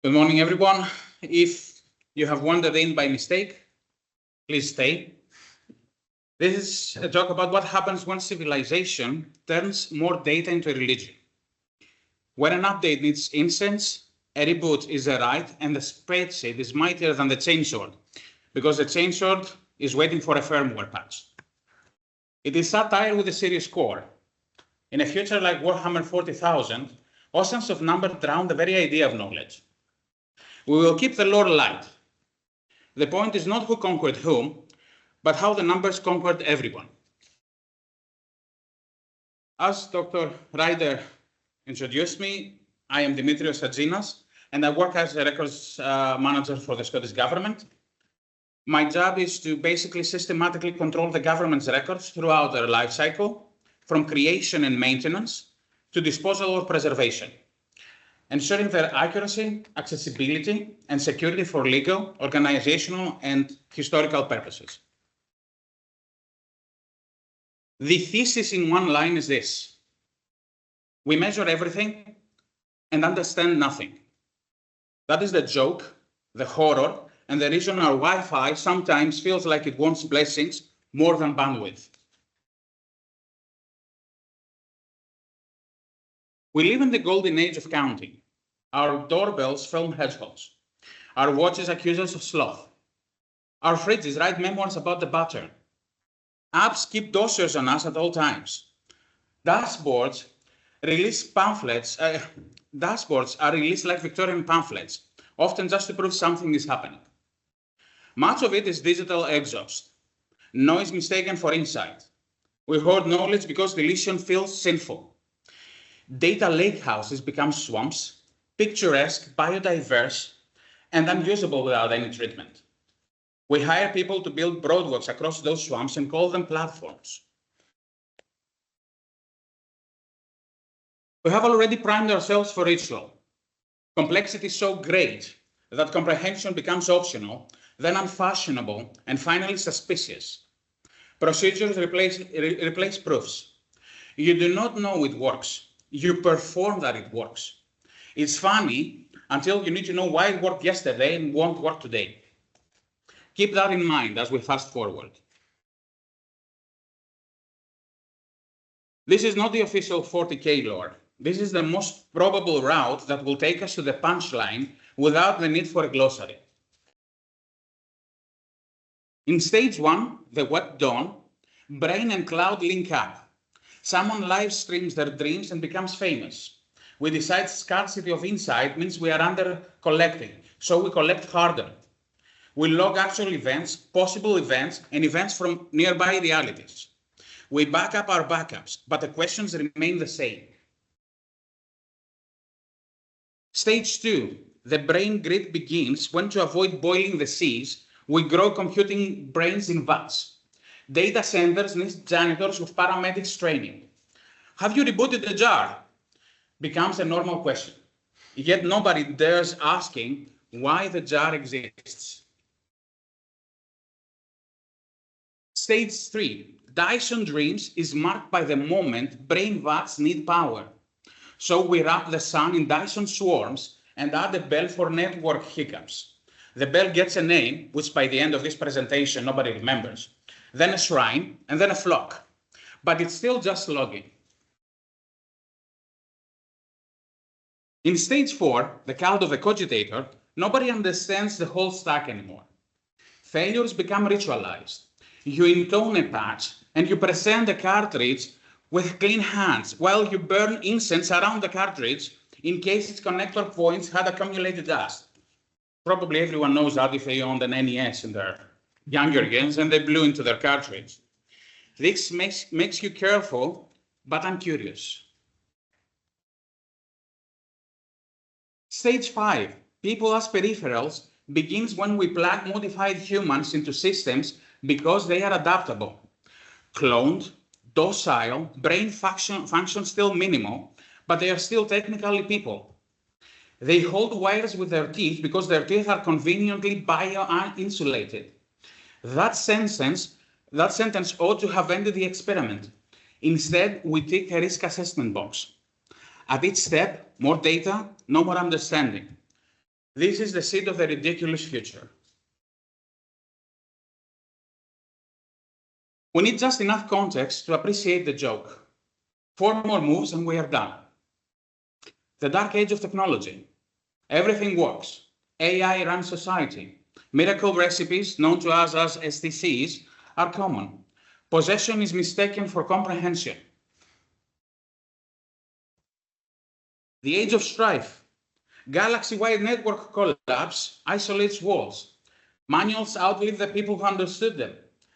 Good morning, everyone. If you have wandered in by mistake, please stay. This is a talk about what happens when civilization turns more data into a religion. When an update needs incense, a reboot is a right, and the spreadsheet is mightier than the chainsword, because the chainsword is waiting for a firmware patch. It is satire with a serious core. In a future like Warhammer 40,000, oceans of number drown the very idea of knowledge. We will keep the lore light. The point is not who conquered whom, but how the numbers conquered everyone. As Dr. Ryder introduced me, I am Dimitrios Chatzinas, and I work as a records manager for the Scottish Government. My job is to basically systematically control the government's records throughout their life cycle, from creation and maintenance to disposal or preservation, ensuring their accuracy, accessibility, and security for legal, organizational, and historical purposes. The thesis in one line is this: we measure everything and understand nothing. That is the joke, the horror, and the reason our Wi-Fi sometimes feels like it wants blessings more than bandwidth. We live in the golden age of counting. Our doorbells film hedgehogs. Our watches accuse us of sloth. Our fridges write memoirs about the butter. Apps keep dossiers on us at all times. Dashboards release pamphlets. Dashboards are released like Victorian pamphlets, often just to prove something is happening. Much of it is digital exhaust. Noise mistaken for insight. We hoard knowledge because deletion feels sinful. Data lakehouses become swamps, picturesque, biodiverse, and unusable without any treatment. We hire people to build broadwalks across those swamps and call them platforms. We have already primed ourselves for ritual. Complexity is so great that comprehension becomes optional, then unfashionable, and finally suspicious. Procedures replace proofs. You do not know it works. You perform that it works. It's funny until you need to know why it worked yesterday and won't work today. Keep that in mind as we fast forward. This is not the official 40K lore. This is the most probable route that will take us to the punchline without the need for a glossary. In stage 1, the wet dawn, brain and cloud link up. Someone live streams their dreams and becomes famous. We decide scarcity of insight means we are under collecting, so we collect harder. We log actual events, possible events, and events from nearby realities. We back up our backups, but the questions remain the same. Stage 2, the brain grid begins when, to avoid boiling the seas, we grow computing brains in vats. Data centers need janitors with paramedics training. Have you rebooted the jar? Becomes a normal question. Yet nobody dares asking why the jar exists. Stage 3, Dyson Dreams is marked by the moment brain vats need power. So we wrap the sun in Dyson swarms and add a bell for network hiccups. The bell gets a name, which by the end of this presentation nobody remembers, then a shrine, and then a flock. But it's still just logging. In stage 4, the cult of the cogitator, nobody understands the whole stack anymore. Failures become ritualized. You intone a patch, and you present the cartridge with clean hands, while you burn incense around the cartridge in case its connector points had accumulated dust. Probably everyone knows that if they owned an NES in their younger years and they blew into their cartridge. This makes you careful, but I'm curious. Stage 5, people as peripherals, begins when we plug modified humans into systems because they are adaptable. Cloned, docile, brain function still minimal, but they are still technically people. They hold wires with their teeth because their teeth are conveniently bio-insulated. That sentence ought to have ended the experiment. Instead, we tick a risk assessment box. At each step, more data, no more understanding. This is the seed of the ridiculous future. We need just enough context to appreciate the joke. 4 more moves and we are done. The dark age of technology. Everything works. AI runs society. Miracle recipes, known to us as STCs, are common. Possession is mistaken for comprehension. The age of strife. Galaxy-wide network collapse isolates walls. Manuals outlive the people who understood them.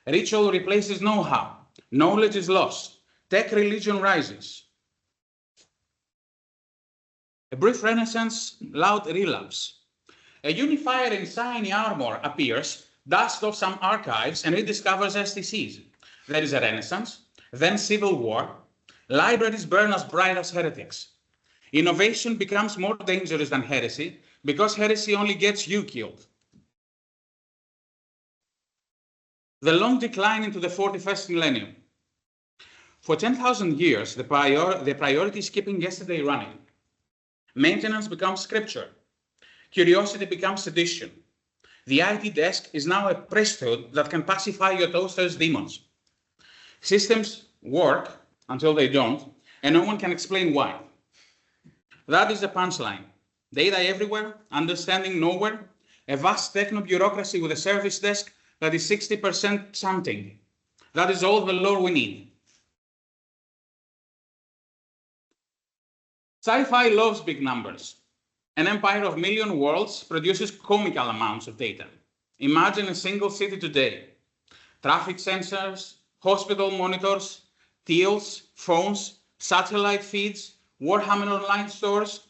Ritual replaces know-how. Knowledge is lost. Tech religion rises. A brief renaissance, loud relapse. A unifier in shiny armor appears, dusts off some archives, and rediscovers STCs. There is a renaissance, then civil war. Libraries burn as bright as heretics. Innovation becomes more dangerous than heresy, because heresy only gets you killed. The long decline into the 41st millennium. For 10,000 years, the priority is keeping yesterday running. Maintenance becomes scripture. Curiosity becomes sedition. The IT desk is now a priesthood that can pacify your toaster's demons. Systems work until they don't, and no one can explain why. That is the punchline. Data everywhere, understanding nowhere, a vast techno-bureaucracy with a service desk that is 60% something. That is all the lore we need. Sci-fi loves big numbers. An empire of million worlds produces comical amounts of data. Imagine a single city today. Traffic sensors, hospital monitors, tills, phones, satellite feeds, Warhammer online stores.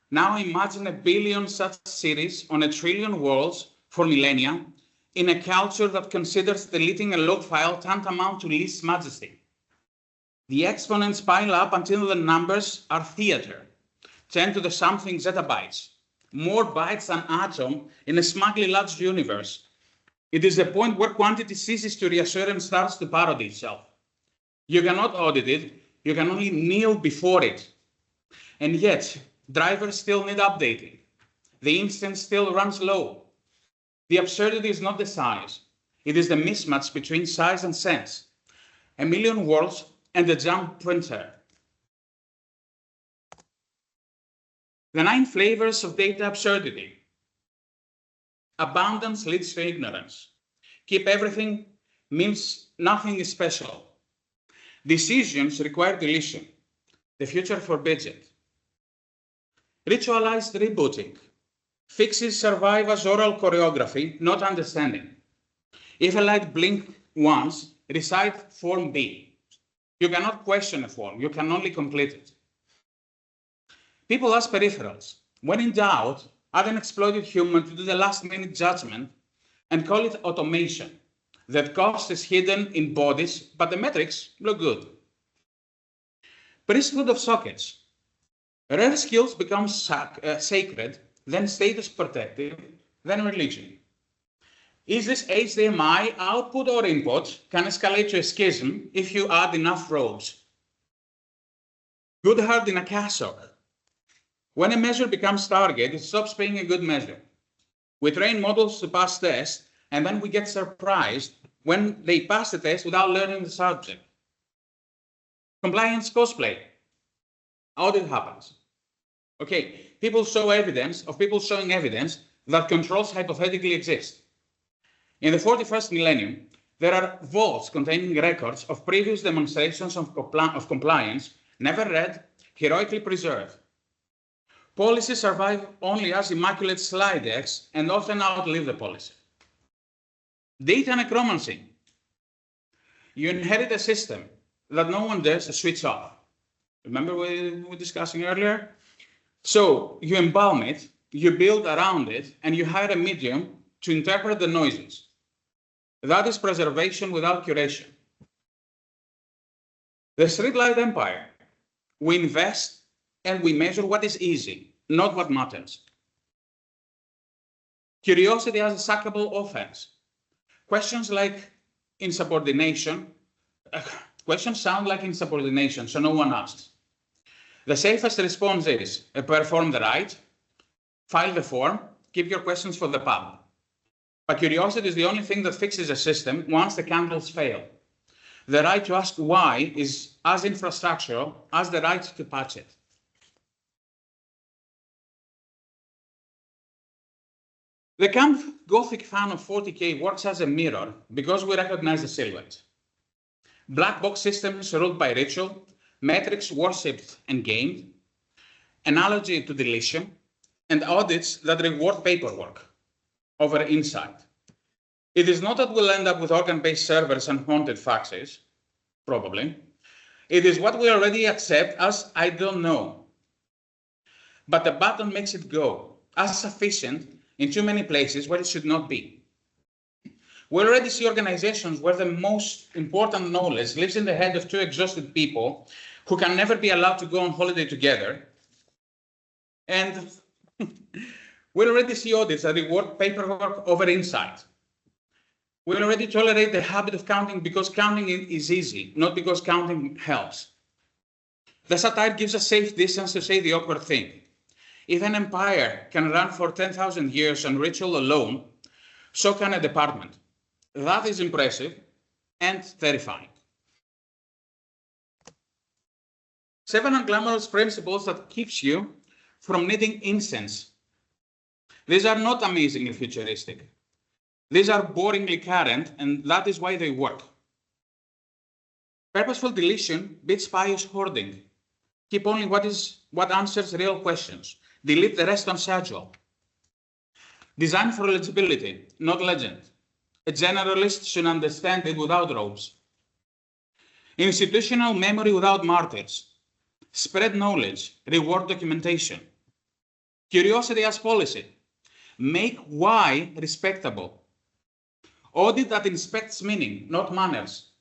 Now imagine 1 billion such cities on 1 trillion worlds for millennia in a culture that considers deleting a log file tantamount to least majesty. The exponents pile up until the numbers are theater, 10 to the something zettabytes, more bytes than atom in a smugly large universe. It is the point where quantity ceases to reassure and starts to parody itself. You cannot audit it, you can only kneel before it. And yet, drivers still need updating. The instance still runs low. The absurdity is not the size, it is the mismatch between size and sense. 1 million worlds and a jump printer. The 9 flavors of data absurdity. Abundance leads to ignorance. Keep everything means nothing is special. Decisions require deletion. The future forbids it. Ritualized rebooting. Fixes survive as oral choreography, not understanding. If a light blinks once, recite form B. You cannot question a form, you can only complete it. People ask peripherals. When in doubt, add an exploited human to do the last-minute judgment and call it automation. That cost is hidden in bodies, but the metrics look good. Priesthood of sockets. Rare skills become sacred, then status protective, then religion. Is this HDMI output or input can escalate to a schism if you add enough robes. Good heart in a cassock. When a measure becomes target, it stops being a good measure. We train models to pass tests, and then we get surprised when they pass the test without learning the subject. Compliance cosplay. Audit happens. Okay, people show evidence of people showing evidence that controls hypothetically exist. In the 41st millennium, there are vaults containing records of previous demonstrations of compliance, never read, heroically preserved. Policies survive only as immaculate slide decks and often outlive the policy. Data necromancy. You inherit a system that no one dares to switch off. Remember we were discussing earlier? So you embalm it, you build around it, and you hire a medium to interpret the noises. That is preservation without curation. The streetlight empire. We invest and we measure what is easy, not what matters. Curiosity as a sackable offense. Questions like insubordination. Questions sound like insubordination, so no one asks. The safest response is perform the right, File the form, keep your questions for the pub. But curiosity is the only thing that fixes a system once the candles fail. The right to ask why is as infrastructural as the right to patch it. The camp Gothic fan of 40K works as a mirror because we recognize the silhouette. Black box systems ruled by ritual, metrics worshipped and gamed, analogy to deletion, and audits that reward paperwork over insight. It is not that we'll end up with organ-based servers and haunted faxes, probably. It is what we already accept as I don't know. But the button makes it go, as sufficient in too many places where it should not be. We already see organizations where the most important knowledge lives in the head of two exhausted people who can never be allowed to go on holiday together. And we already see audits that reward paperwork over insight. We already tolerate the habit of counting because counting is easy, not because counting helps. The satire gives us safe distance to say the awkward thing. If an empire can run for 10,000 years on ritual alone, so can a department. That is impressive and terrifying. 7 unglamorous principles that keeps you from needing incense. These are not amazingly futuristic. These are boringly current, and that is why they work. Purposeful deletion beats pious hoarding. Keep only what answers real questions. Delete the rest on schedule. Design for legibility, not legend. A generalist should understand it without robes. Institutional memory without martyrs. Spread knowledge, reward documentation. Curiosity as policy. Make why respectable. Audit that inspects meaning, not manners.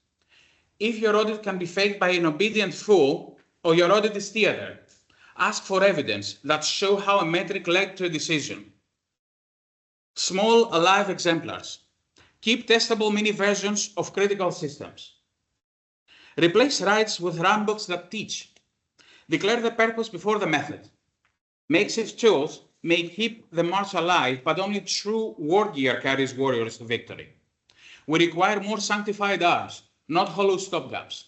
If your audit can be faked by an obedient fool, or your audit is theater, ask for evidence that show how a metric led to a decision. Small, alive exemplars. Keep testable mini versions of critical systems. Replace rights with runbooks that teach. Declare the purpose before the method. Makeshift tools may keep the march alive, but only true war gear carries warriors to victory. We require more sanctified arms, not hollow stopgaps.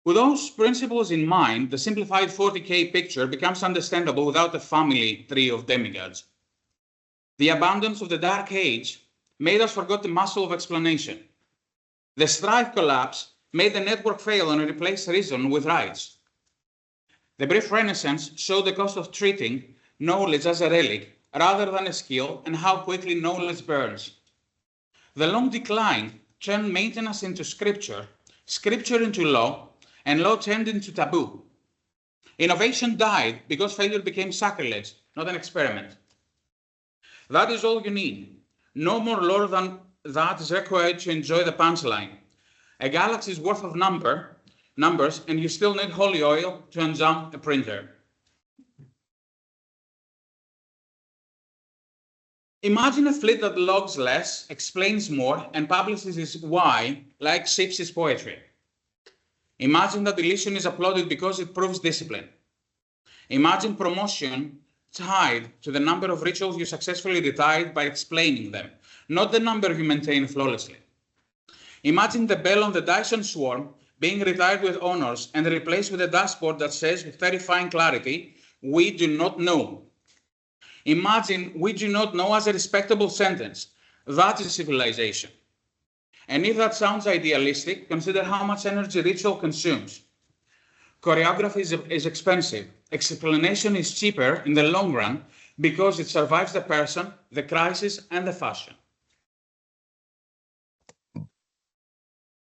With those principles in mind, the simplified 40K picture becomes understandable without a family tree of demigods. The abundance of the Dark Age made us forget the muscle of explanation. The Strife collapse made the network fail and replace reason with rights. The brief Renaissance showed the cost of treating knowledge as a relic rather than a skill and how quickly knowledge burns. The long decline turned maintenance into scripture, scripture into law, and law turned into taboo. Innovation died because failure became sacrilege, not an experiment. That is all you need. No more lore than that is required to enjoy the punchline. A galaxy's worth of numbers, and you still need holy oil to unjam a printer. Imagine a fleet that logs less, explains more, and publishes its why like Shipsy's poetry. Imagine that deletion is applauded because it proves discipline. Imagine promotion tied to the number of rituals you successfully retired by explaining them, not the number you maintain flawlessly. Imagine the bell on the Dyson Swarm being retired with honors and replaced with a dashboard that says with terrifying clarity, "We do not know." Imagine "we do not know" as a respectable sentence. That is civilization. And if that sounds idealistic, consider how much energy ritual consumes. Choreography is expensive. Explanation is cheaper in the long run because it survives the person, the crisis, and the fashion.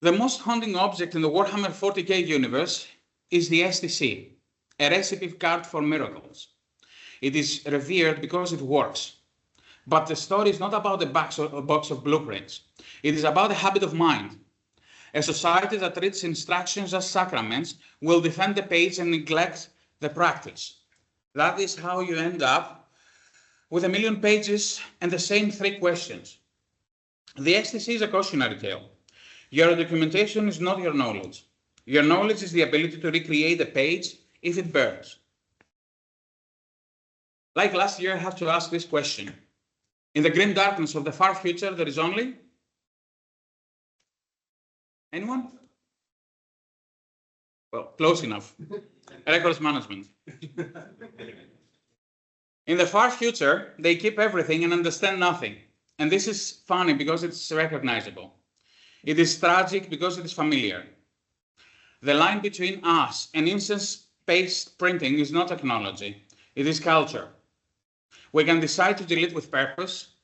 The most haunting object in the Warhammer 40K universe is the STC, a recipe card for miracles. It is revered because it works. But the story is not about a box of blueprints. It is about a habit of mind. A society that treats instructions as sacraments will defend the page and neglect the practice. That is how you end up with 1 million pages and the same 3 questions. The STC is a cautionary tale. Your documentation is not your knowledge. Your knowledge is the ability to recreate a page if it burns. Like last year, I have to ask this question. In the grim darkness of the far future, there is only... Anyone? Well, close enough. Records management. In the far future, they keep everything and understand nothing. And this is funny because it's recognizable. It is tragic because it is familiar. The line between us and instance-based printing is not technology, it is culture. We can decide to delete with purpose,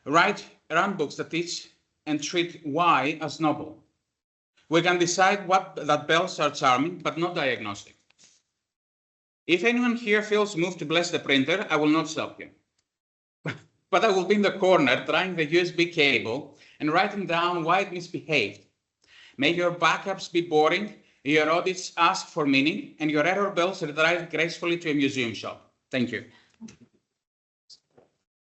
write run books that teach and treat why as noble. We can decide that bells are charming, but not diagnostic. If anyone here feels moved to bless the printer, I will not stop you. But I will be in the corner trying the USB cable and writing down why it misbehaved. May your backups be boring, your audits ask for meaning, and your error bells retrieve gracefully to a museum shop. Thank you.